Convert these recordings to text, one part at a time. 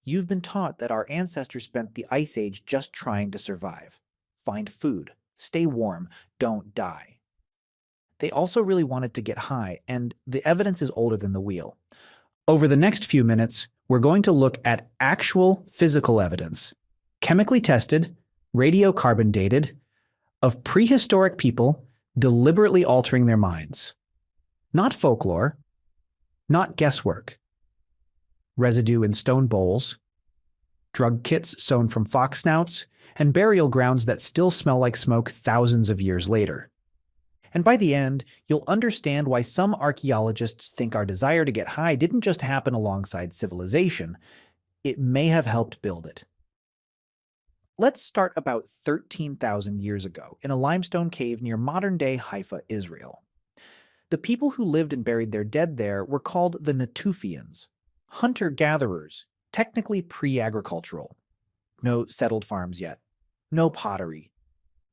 You've been taught that our ancestors spent the Ice Age just trying to survive. Find food, stay warm, don't die. They also really wanted to get high, and the evidence is older than the wheel. Over the next few minutes, we're going to look at actual physical evidence, chemically tested, radiocarbon-dated, of prehistoric people deliberately altering their minds. Not folklore, not guesswork. Residue in stone bowls, drug kits sewn from fox-snouts, and burial grounds that still smell like smoke thousands of years later. And by the end, you'll understand why some archaeologists think our desire to get high didn't just happen alongside civilization. It may have helped build it. Let's start about 13,000 years ago in a limestone cave near modern-day Haifa, Israel. The people who lived and buried their dead there were called the Natufians, hunter-gatherers, technically pre-agricultural. No settled farms yet, no pottery.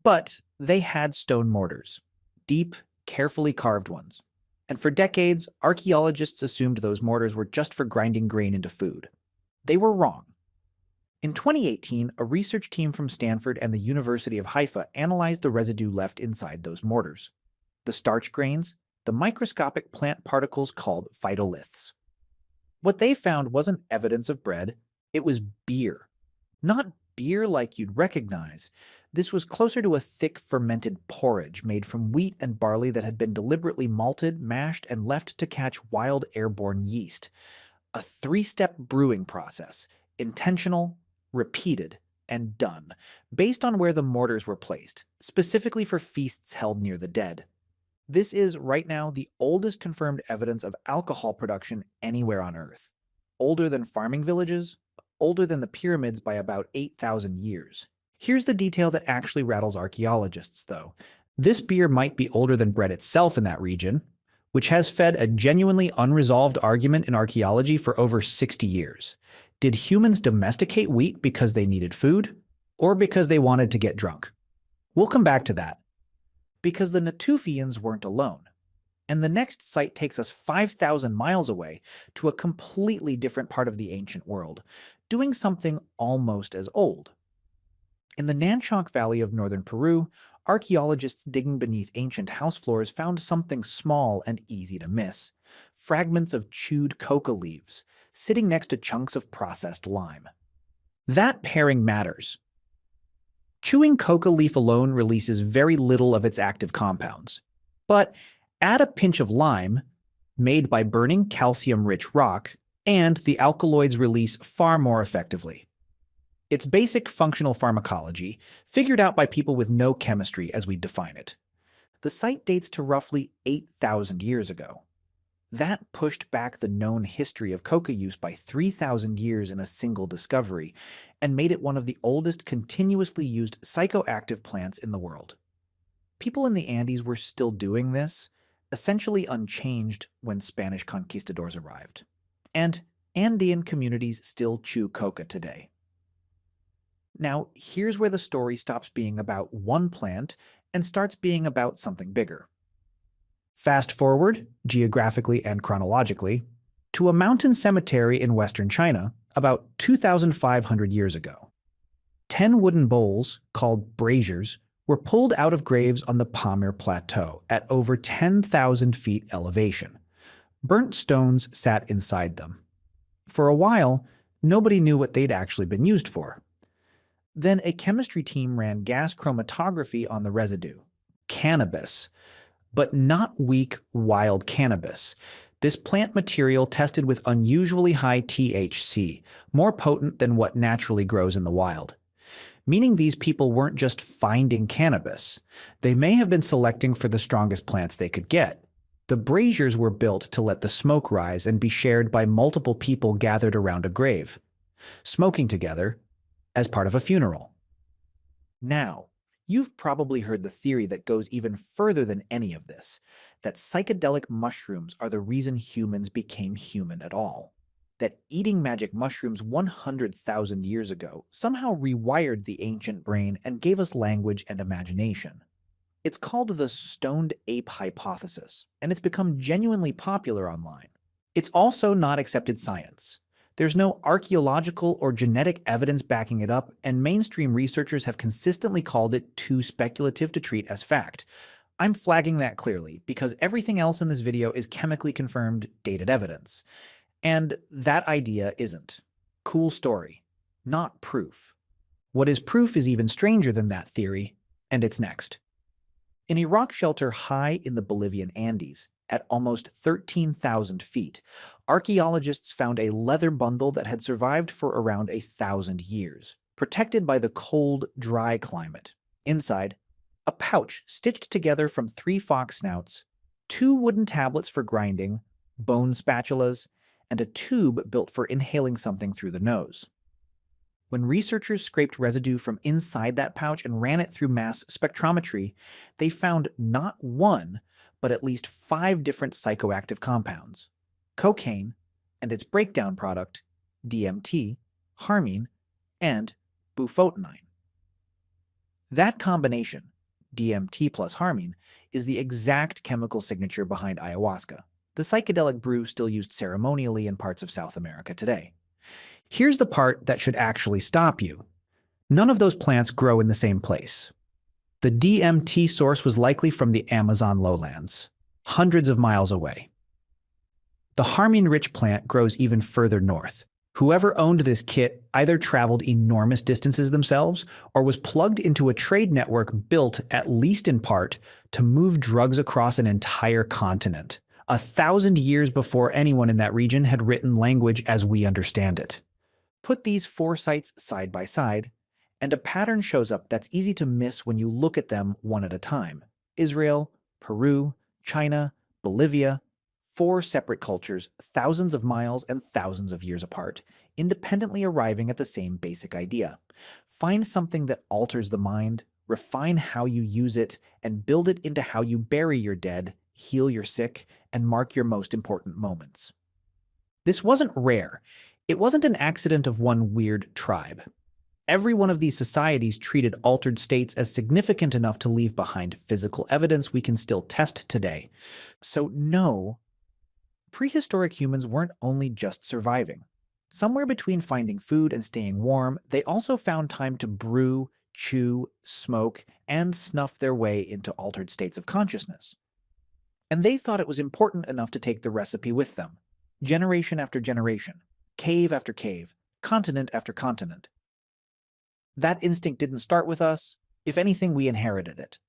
But they had stone mortars, deep, carefully carved ones. And for decades, archaeologists assumed those mortars were just for grinding grain into food. They were wrong. In 2018, a research team from Stanford and the University of Haifa analyzed the residue left inside those mortars. The starch grains, the microscopic plant particles called phytoliths. What they found wasn't evidence of bread, it was beer. Not beer like you'd recognize. This was closer to a thick fermented porridge made from wheat and barley that had been deliberately malted, mashed, and left to catch wild airborne yeast. A three-step brewing process, intentional, repeated, and done, based on where the mortars were placed, specifically for feasts held near the dead. This is, right now, the oldest confirmed evidence of alcohol production anywhere on Earth. Older than farming villages, older than the pyramids by about 8,000 years. Here's the detail that actually rattles archaeologists, though. This beer might be older than bread itself in that region, which has fed a genuinely unresolved argument in archaeology for over 60 years. Did humans domesticate wheat because they needed food, or because they wanted to get drunk? We'll come back to that. Because the Natufians weren't alone. And the next site takes us 5,000 miles away to a completely different part of the ancient world, doing something almost as old. In the Nanchoc Valley of northern Peru, archaeologists digging beneath ancient house floors found something small and easy to miss. Fragments of chewed coca leaves, sitting next to chunks of processed lime. That pairing matters. Chewing coca leaf alone releases very little of its active compounds. But add a pinch of lime, made by burning calcium-rich rock, and the alkaloids release far more effectively. It's basic functional pharmacology, figured out by people with no chemistry as we define it. The site dates to roughly 8,000 years ago. That pushed back the known history of coca use by 3,000 years in a single discovery, and made it one of the oldest continuously used psychoactive plants in the world. People in the Andes were still doing this, essentially unchanged when Spanish conquistadors arrived. And Andean communities still chew coca today. Now, here's where the story stops being about one plant and starts being about something bigger. Fast forward, geographically and chronologically, to a mountain cemetery in western China about 2,500 years ago. 10 wooden bowls, called braziers, were pulled out of graves on the Pamir Plateau at over 10,000 feet elevation. Burnt stones sat inside them. For a while, nobody knew what they'd actually been used for. Then a chemistry team ran gas chromatography on the residue. Cannabis. But not weak, wild cannabis. This plant material tested with unusually high THC, more potent than what naturally grows in the wild. Meaning these people weren't just finding cannabis. They may have been selecting for the strongest plants they could get. The braziers were built to let the smoke rise and be shared by multiple people gathered around a grave, smoking together as part of a funeral. Now, you've probably heard the theory that goes even further than any of this, that psychedelic mushrooms are the reason humans became human at all. That eating magic mushrooms 100,000 years ago somehow rewired the ancient brain and gave us language and imagination. It's called the stoned ape hypothesis, and it's become genuinely popular online. It's also not accepted science. There's no archaeological or genetic evidence backing it up, and mainstream researchers have consistently called it too speculative to treat as fact. I'm flagging that clearly because everything else in this video is chemically confirmed, dated evidence. And that idea isn't. Cool story, not proof. What is proof is even stranger than that theory, and it's next. In a rock shelter high in the Bolivian Andes, at almost 13,000 feet, archaeologists found a leather bundle that had survived for around 1,000 years, protected by the cold, dry climate. Inside, a pouch stitched together from 3 fox-snouts, 2 wooden tablets for grinding, bone spatulas, and a tube built for inhaling something through the nose. When researchers scraped residue from inside that pouch and ran it through mass spectrometry, they found not one, but at least 5 different psychoactive compounds: cocaine and its breakdown product, DMT, harmine, and bufotenine. That combination, DMT plus harmine, is the exact chemical signature behind ayahuasca, the psychedelic brew still used ceremonially in parts of South America today. Here's the part that should actually stop you. None of those plants grow in the same place. The DMT source was likely from the Amazon lowlands, hundreds of miles away. The harmine-rich plant grows even further north. Whoever owned this kit either traveled enormous distances themselves or was plugged into a trade network built, at least in part, to move drugs across an entire continent, 1,000 years before anyone in that region had written language as we understand it. Put these 4 sites side by side, and a pattern shows up that's easy to miss when you look at them one at a time. Israel, Peru, China, Bolivia, 4 separate cultures, thousands of miles and thousands of years apart, independently arriving at the same basic idea. Find something that alters the mind, refine how you use it, and build it into how you bury your dead, heal your sick, and mark your most important moments. This wasn't rare. It wasn't an accident of one weird tribe. Every one of these societies treated altered states as significant enough to leave behind physical evidence we can still test today. So no, prehistoric humans weren't only just surviving. Somewhere between finding food and staying warm, they also found time to brew, chew, smoke, and snuff their way into altered states of consciousness. And they thought it was important enough to take the recipe with them, generation after generation, cave after cave, continent after continent. That instinct didn't start with us. If anything, we inherited it.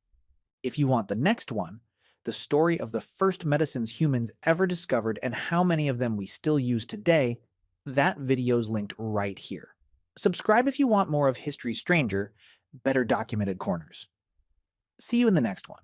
If you want the next one, the story of the first medicines humans ever discovered and how many of them we still use today, that video's linked right here. Subscribe if you want more of history's stranger, better documented corners. See you in the next one.